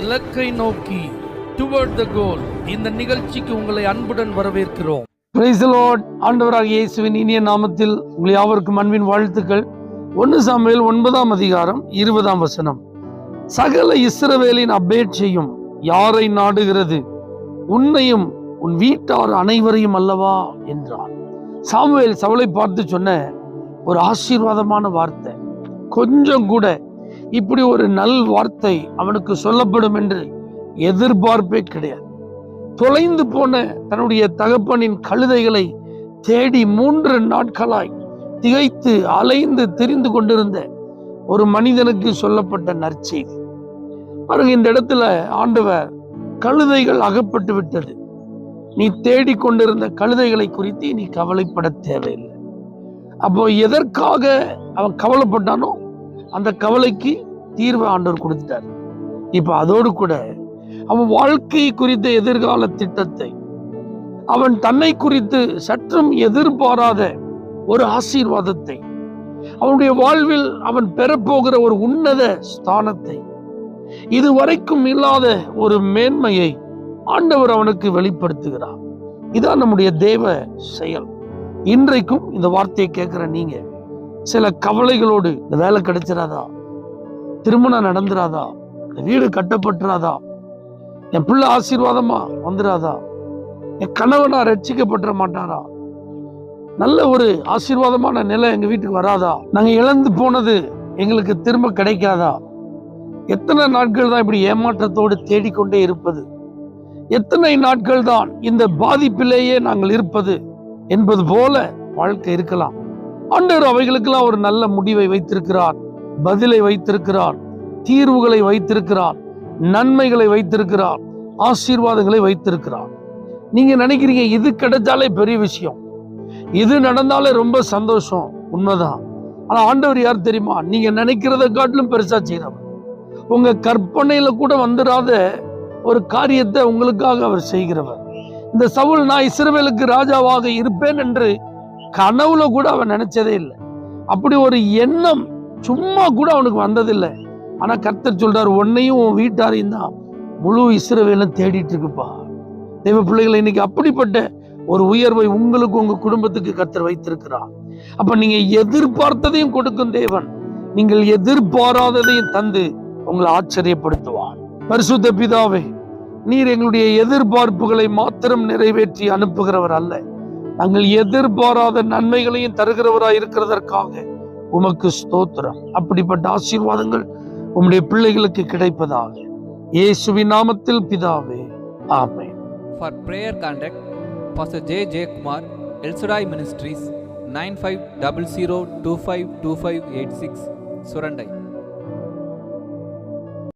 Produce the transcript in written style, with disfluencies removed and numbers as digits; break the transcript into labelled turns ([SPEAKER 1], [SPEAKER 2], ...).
[SPEAKER 1] இலக்கை நோக்கி டுவர்ட் த கோல். இந்த நிகழ்ச்சிக்கு உங்களை அன்புடன் வரவேற்கிறோம்.
[SPEAKER 2] Praise the Lord. ஆண்டவராகிய இயேசுவின் இனிய நாமத்தில் உங்கள் யாவருக்கும் அன்பின் வாழ்த்துக்கள். 1 சாமுவேல் 9ஆம் அதிகாரம் 20ஆம் வசனம். சகல இஸ்ரவேலின் அபேட்சையும் யாரை நாடுகிறது? உன்னையும் உன் வீட்டார் அனைவரையும் அல்லவா என்றான். சாமுவேல் சவுலை பார்த்து சொன்ன ஒரு ஆசீர்வாதமான வார்த்தை. கொஞ்சம் கூட இப்படி ஒரு நல் வார்த்தை அவனுக்கு சொல்லப்படும் என்று எதிர்பார்ப்பே கிடையாது. தொலைந்து போன தன்னுடைய தகப்பனின் கழுதைகளை தேடி 3 நாட்களாய் திகைத்து அலைந்து திரிந்து கொண்டிருந்த ஒரு மனிதனுக்கு சொல்லப்பட்ட நற்செய்தி பாருங்க. இந்த இடத்துல ஆண்டவர் கழுதைகள் அகப்பட்டு விட்டது, நீ தேடிக்கொண்டிருந்த கழுதைகளை குறித்து நீ கவலைப்பட தேவையில்லை. அப்போ எதற்காக அவன் கவலைப்பட்டானோ அந்த கவலைக்கு தீர்வை ஆண்டவர் கொடுத்துட்டார். இப்ப அதோடு கூட அவன் வாழ்க்கை குறித்த எதிர்கால திட்டத்தை, அவன் தன்னை குறித்து சற்றும் எதிர்பாராத ஒரு ஆசீர்வாதத்தை, அவனுடைய வாழ்வில் அவன் பெறப்போகிற ஒரு உன்னத ஸ்தானத்தை, இதுவரைக்கும் இல்லாத ஒரு மேன்மையை ஆண்டவர் அவனுக்கு வெளிப்படுத்துகிறார். இதான் நம்முடைய தேவ செயல். இன்றைக்கும் இந்த வார்த்தையை கேட்கிற நீங்க சில கவலைகளோடு, இந்த வேலை கிடைச்சிடாதா, திருமணம் நடந்துராதா, இந்த வீடு கட்டப்பட்டுறாதா, என் பிள்ளை ஆசீர்வாதமா வந்துடாதா, என் கணவனா ரட்சிக்கப்பட்ட மாட்டாரா, நல்ல ஒரு ஆசீர்வாதமான நிலை எங்க வீட்டுக்கு வராதா, நாங்க இழந்து போனது எங்களுக்கு திரும்ப கிடைக்காதா, எத்தனை நாட்கள் தான் இப்படி ஏமாற்றத்தோடு தேடிக்கொண்டே இருப்பது, எத்தனை நாட்கள் தான் இந்த பாதிப்பிலேயே நாங்கள் இருப்பது என்பது போல வாழ்க்கை இருக்கலாம். ஆண்டவர் அவைகளுக்கெல்லாம் ஒரு நல்ல முடிவை வைத்திருக்கிறார், பதிலை வைத்திருக்கிறார், தீர்வுகளை வைத்திருக்கிறார், நன்மைகளை வைத்திருக்கிறார், ஆசீர்வாதங்களை வைத்திருக்கிறார். நீங்க நினைக்கிறீங்க இது கிடைச்சாலே பெரிய விஷயம், இது நடந்தாலே ரொம்ப சந்தோஷம். உண்மைதான். ஆனா ஆண்டவர் யார் தெரியுமா? நீங்க நினைக்கிறத காட்டிலும் பெருசா செய்யறவர். உங்க கற்பனையில கூட வந்துடாத ஒரு காரியத்தை உங்களுக்காக அவர் செய்கிறவர். இந்த சவுல், நான் இஸ்ரவேலுக்கு ராஜாவாக இருப்பேன் என்று கனவுல கூட அவன் நினைச்சதே இல்லை. அப்படி ஒரு எண்ணம் சும்மா கூட அவனுக்கு வந்ததில்லை. ஆனா கர்த்தர் சொல்றார், உன்னையும் உன் வீட்டாரையும் தான் முழு இஸ்ரவேலும் தேடிட்டு இருக்குப்பா. தெய்வ பிள்ளைகளை, இன்னைக்கு அப்படிப்பட்ட ஒரு உயர்வை உங்களுக்கு உங்க குடும்பத்துக்கு கர்த்தர் வைத்திருக்கிறார். அப்ப நீங்க எதிர்பார்த்ததையும் கொடுக்கும் தேவன், நீங்கள் எதிர்பாராததையும் தந்து உங்களை ஆச்சரியப்படுத்துவார். பரிசுத்த பிதாவே, நீர் எங்களுடைய எதிர்பார்ப்புகளை மாத்திரம் நிறைவேற்றி அனுப்புகிறவர் அல்ல, நாங்கள் எதிர்பாராத நன்மைகளையும் தருகிறவராய் இருக்கிறதற்காக உமக்கு ஸ்தோத்திரம். அப்படிப்பட்ட ஆசீர்வாதங்கள் உம்முடைய பிள்ளைகளுக்கு கிடைப்பதாக இயேசுவின் நாமத்தில் பிதாவே, ஆமென்.
[SPEAKER 3] For prayer contact Pastor J. Kumar, El Shaddai Ministries, 9500252586, Surandai.